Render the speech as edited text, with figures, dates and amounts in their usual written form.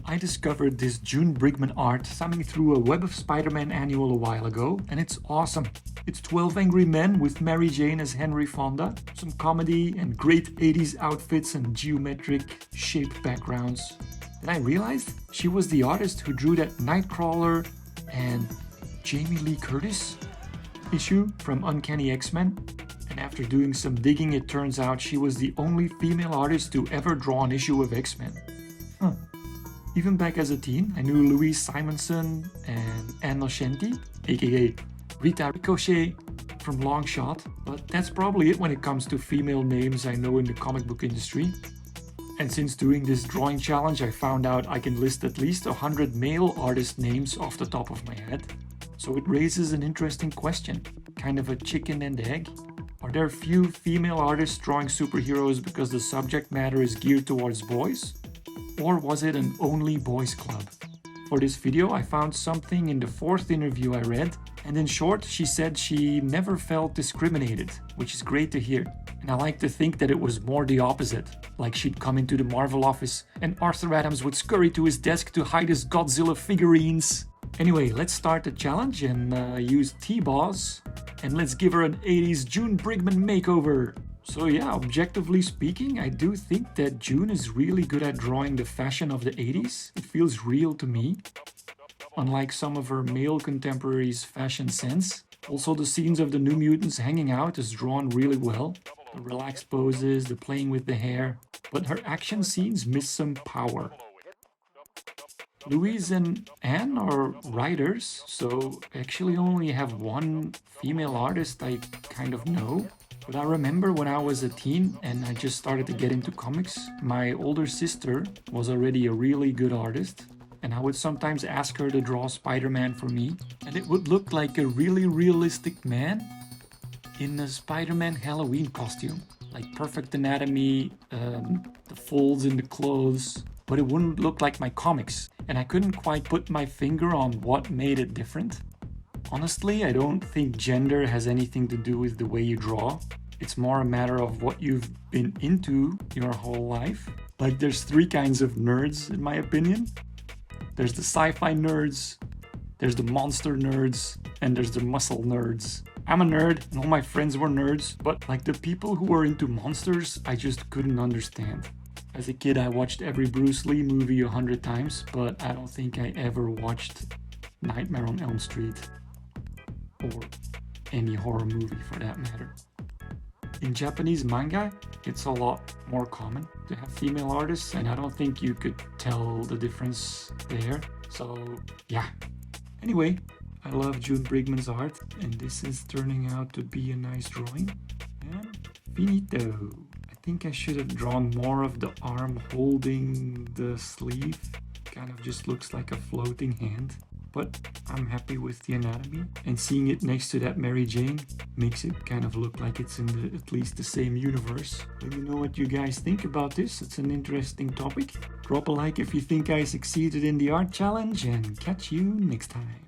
I discovered this June Brigman art thumbing through a Web of Spider-Man annual a while ago, and it's awesome. It's 12 angry men with Mary Jane as Henry Fonda, some comedy and great 80s outfits and geometric shaped backgrounds. Then I realized she was the artist who drew that Nightcrawler and Jamie Lee Curtis issue from Uncanny X-Men. And after doing some digging, it turns out she was the only female artist to ever draw an issue of X-Men. Even back as a teen, I knew Louise Simonson and Anne Nocenti, aka Rita Ricochet from Longshot, but that's probably it when it comes to female names I know in the comic book industry. And since doing this drawing challenge, I found out I can list at least 100 male artist names off the top of my head. So it raises an interesting question, kind of a chicken and egg. Are there few female artists drawing superheroes because the subject matter is geared towards boys? Or was it an only boys club? For this video, I found something in the 4th interview I read, and in short, she said she never felt discriminated, which is great to hear. And I like to think that it was more the opposite, like she'd come into the Marvel office and Arthur Adams would scurry to his desk to hide his Godzilla figurines. Anyway, let's start the challenge and use T-Boss, and let's give her an 80s June Brigman makeover. So yeah, objectively speaking, I do think that June is really good at drawing the fashion of the 80s. It feels real to me, unlike some of her male contemporaries' fashion sense. Also, the scenes of the New Mutants hanging out is drawn really well. The relaxed poses, the playing with the hair, but her action scenes miss some power. Louise and Anne are writers, so I actually only have one female artist I kind of know. But I remember when I was a teen and I just started to get into comics, my older sister was already a really good artist, and I would sometimes ask her to draw Spider-Man for me, and it would look like a really realistic man in a Spider-Man Halloween costume. Like perfect anatomy, the folds in the clothes, but it wouldn't look like my comics, and I couldn't quite put my finger on what made it different. Honestly, I don't think gender has anything to do with the way you draw. It's more a matter of what you've been into your whole life. Like, there's 3 kinds of nerds, in my opinion. There's the sci-fi nerds, there's the monster nerds, and there's the muscle nerds. I'm a nerd, and all my friends were nerds, but like the people who were into monsters, I just couldn't understand. As a kid, I watched every Bruce Lee movie 100 times, but I don't think I ever watched Nightmare on Elm Street. Or any horror movie for that matter. In Japanese manga, it's a lot more common to have female artists, and I don't think you could tell the difference there. So yeah. Anyway, I love June Brigman's art, and this is turning out to be a nice drawing. And finito. I think I should have drawn more of the arm holding the sleeve. Kind of just looks like a floating hand. But I'm happy with the anatomy, and seeing it next to that Mary Jane makes it kind of look like it's in at least the same universe. Let me know what you guys think about this. It's an interesting topic. Drop a like if you think I succeeded in the art challenge, and catch you next time.